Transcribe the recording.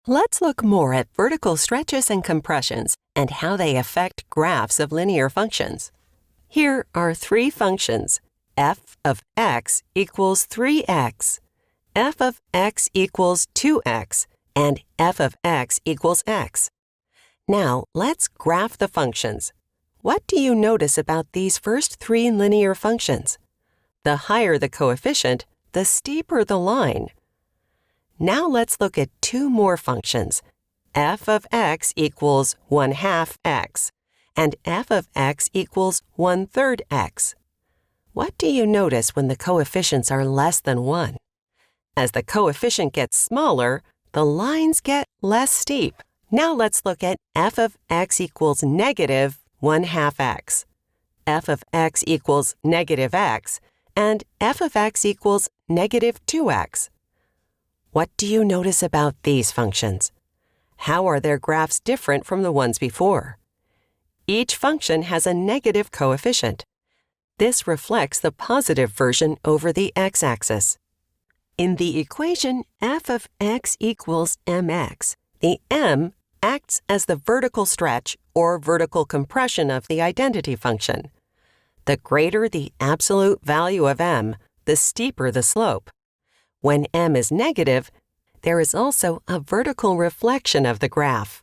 Let's look more at vertical stretches and compressions and how they affect graphs of linear functions. Here are three functions. F of x equals 3x, f of x equals 2x, and f of x equals x. Now, let's graph the functions. What do you notice about these first three linear functions? The higher the coefficient, the steeper the line. Now let's look at two more functions. F of x equals 1/2 x, and f of x equals 1/3 x. What do you notice when the coefficients are less than 1? As the coefficient gets smaller, the lines get less steep. Now let's look at f of x equals negative 1/2 x, f of x equals negative x, and f of x equals negative 2x. What do you notice about these functions? How are their graphs different from the ones before? Each function has a negative coefficient. This reflects the positive version over the x-axis. In the equation f of x equals mx, the m acts as the vertical stretch or vertical compression of the identity function. The greater the absolute value of m, the steeper the slope. When m is negative, there is also a vertical reflection of the graph.